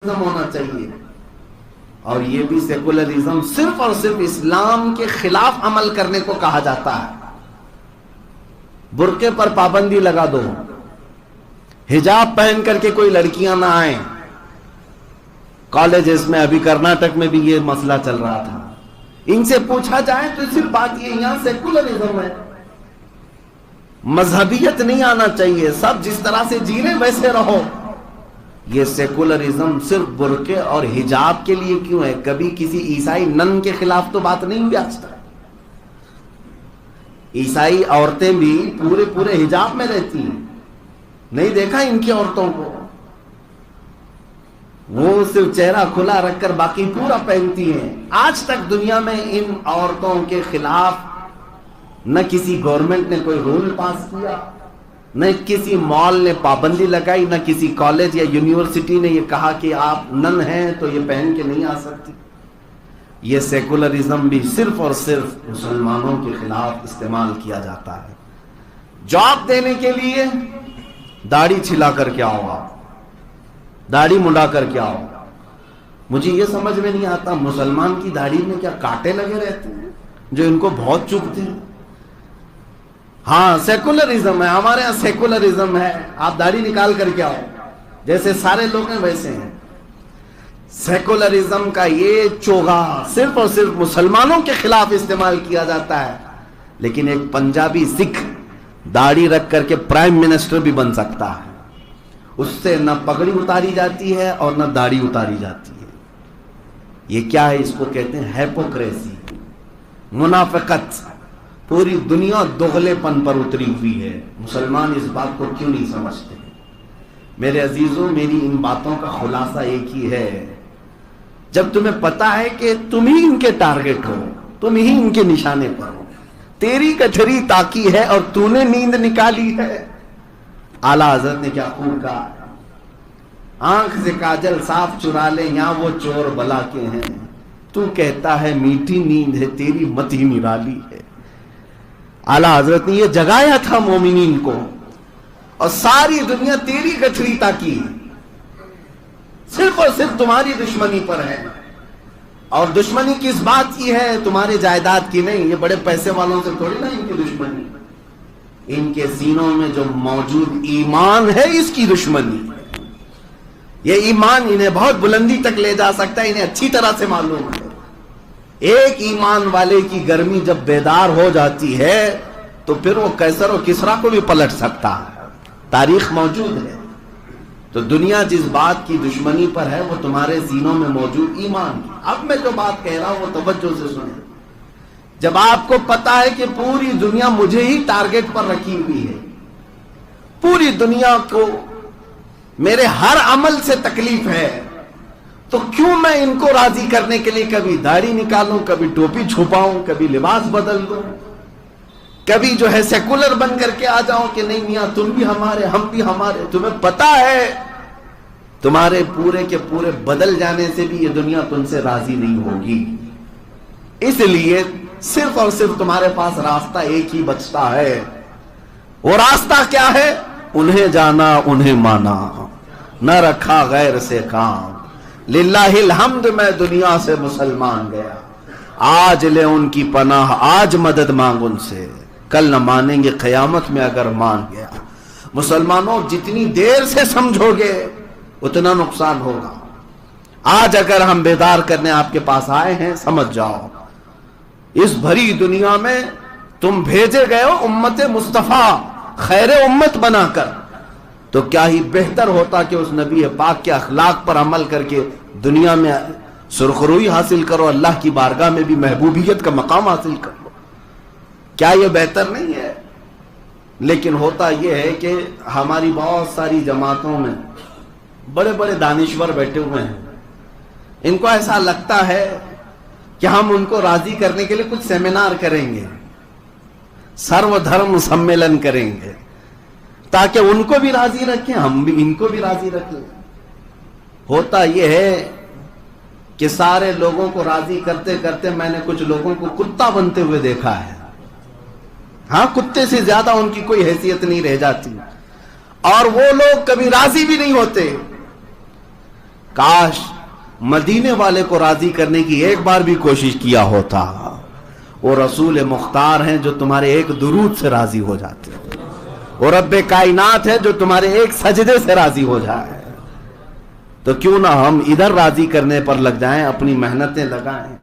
ہونا چاہیے. اور یہ بھی سیکولرزم صرف اور صرف اسلام کے خلاف عمل کرنے کو کہا جاتا ہے. برقعے پر پابندی لگا دو, حجاب پہن کر کے کوئی لڑکیاں نہ آئیں. کالجز میں ابھی کرناٹک میں بھی یہ مسئلہ چل رہا تھا. ان سے پوچھا جائے تو صرف بات یہ یہاں سیکولرزم ہے, مذہبیت نہیں آنا چاہیے, سب جس طرح سے جی رہے ویسے رہو. یہ سیکولرزم صرف برقعے اور حجاب کے لیے کیوں ہے؟ کبھی کسی عیسائی نن کے خلاف تو بات نہیں ہوئی آج تک. عیسائی عورتیں بھی پورے حجاب میں رہتی ہیں, نہیں دیکھا ان کی عورتوں کو؟ وہ صرف چہرہ کھلا رکھ کر باقی پورا پہنتی ہیں. آج تک دنیا میں ان عورتوں کے خلاف نہ کسی گورنمنٹ نے کوئی رول پاس کیا, نہ کسی مال نے پابندی لگائی, نہ کسی کالج یا یونیورسٹی نے یہ کہا کہ آپ نن ہیں تو یہ پہن کے نہیں آ سکتی. یہ سیکولرزم بھی صرف اور صرف مسلمانوں کے خلاف استعمال کیا جاتا ہے. جاب دینے کے لیے داڑھی چھلا کر کے آؤ, آپ داڑھی منڈا کر کے آؤ. مجھے یہ سمجھ میں نہیں آتا مسلمان کی داڑھی میں کیا کانٹے لگے رہتے ہیں جو ان کو بہت چبھتے ہیں؟ ہاں سیکولرزم ہے, ہمارے ہاں سیکولرزم ہے, آپ داڑھی نکال کر کے آؤ, جیسے سارے لوگ ہیں ویسے ہیں. سیکولرزم کا یہ چوغا صرف اور صرف مسلمانوں کے خلاف استعمال کیا جاتا ہے. لیکن ایک پنجابی سکھ داڑھی رکھ کر کے پرائم منسٹر بھی بن سکتا ہے. اس سے نہ پگڑی اتاری جاتی ہے اور نہ داڑھی اتاری جاتی ہے. یہ کیا ہے؟ اس کو کہتے ہیں ہیپوکریسی, منافقت. پوری دنیا دغلے پن پر اتری ہوئی ہے. مسلمان اس بات کو کیوں نہیں سمجھتے؟ میرے عزیزوں, میری ان باتوں کا خلاصہ ایک ہی ہے. جب تمہیں پتا ہے کہ تم ہی ان کے ٹارگٹ ہو, تم ہی ان کے نشانے پر ہو, تیری کٹھری تاکی ہے اور تو نے نیند نکالی ہے. اعلیٰ حضرت نے کیا خوب کہا, آنکھ سے کاجل صاف چرا لے یہاں وہ چور بلا کے ہیں, تو کہتا ہے میٹھی نیند ہے تیری مت ہی نرالی ہے. اعلیٰ حضرت نے یہ جگایا تھا مومنین کو, اور ساری دنیا تیری گٹھری تاکی صرف اور صرف تمہاری دشمنی پر ہے. اور دشمنی کس بات کی ہے؟ تمہارے جائیداد کی نہیں. یہ بڑے پیسے والوں سے تھوڑی نا ان کی دشمنی, ان کے سینوں میں جو موجود ایمان ہے اس کی دشمنی. یہ ایمان انہیں بہت بلندی تک لے جا سکتا ہے, انہیں اچھی طرح سے معلوم ہے. ایک ایمان والے کی گرمی جب بیدار ہو جاتی ہے تو پھر وہ کیسر و کسرا کو بھی پلٹ سکتا ہے. تاریخ موجود ہے. تو دنیا جس بات کی دشمنی پر ہے وہ تمہارے سینوں میں موجود ایمان کی. اب میں جو بات کہہ رہا ہوں وہ توجہ سے سنیں. جب آپ کو پتا ہے کہ پوری دنیا مجھے ہی ٹارگٹ پر رکھی ہوئی ہے, پوری دنیا کو میرے ہر عمل سے تکلیف ہے, تو کیوں میں ان کو راضی کرنے کے لیے کبھی داڑھی نکالوں, کبھی ٹوپی چھپاؤں, کبھی لباس بدل دوں, کبھی جو ہے سیکولر بن کر کے آ جاؤں کہ نہیں میاں تم بھی ہمارے ہم بھی ہمارے. تمہیں پتا ہے تمہارے پورے کے پورے بدل جانے سے بھی یہ دنیا تم سے راضی نہیں ہوگی. اس لیے صرف اور صرف تمہارے پاس راستہ ایک ہی بچتا ہے. وہ راستہ کیا ہے؟ انہیں جانا انہیں مانا, نہ رکھا غیر سے کام. للہ الحمد میں دنیا سے مسلمان گیا, آج لے ان کی پناہ, آج مدد مانگ ان سے, کل نہ مانیں گے قیامت میں اگر مان گیا. مسلمانوں جتنی دیر سے سمجھو گے اتنا نقصان ہوگا. آج اگر ہم بیدار کرنے آپ کے پاس آئے ہیں, سمجھ جاؤ اس بھری دنیا میں تم بھیجے گئے ہو امت مصطفیٰ خیر امت بنا کر, تو کیا ہی بہتر ہوتا کہ اس نبی پاک کے اخلاق پر عمل کر کے دنیا میں سرخروئی حاصل کرو, اللہ کی بارگاہ میں بھی محبوبیت کا مقام حاصل کر لو. کیا یہ بہتر نہیں ہے؟ لیکن ہوتا یہ ہے کہ ہماری بہت ساری جماعتوں میں بڑے بڑے دانشور بیٹھے ہوئے ہیں. ان کو ایسا لگتا ہے کہ ہم ان کو راضی کرنے کے لیے کچھ سیمینار کریں گے, سرو دھرم سمیلن کریں گے, تاکہ ان کو بھی راضی رکھیں, ہم بھی ان کو بھی راضی رکھیں. ہوتا یہ ہے کہ سارے لوگوں کو راضی کرتے کرتے میں نے کچھ لوگوں کو کتا بنتے ہوئے دیکھا ہے. ہاں, کتے سے زیادہ ان کی کوئی حیثیت نہیں رہ جاتی, اور وہ لوگ کبھی راضی بھی نہیں ہوتے. کاش مدینے والے کو راضی کرنے کی ایک بار بھی کوشش کیا ہوتا. وہ رسول مختار ہیں جو تمہارے ایک درود سے راضی ہو جاتے ہیں. وہ رب کائنات ہے جو تمہارے ایک سجدے سے راضی ہو جائے. تو کیوں نہ ہم ادھر راضی کرنے پر لگ جائیں، اپنی محنتیں لگائیں.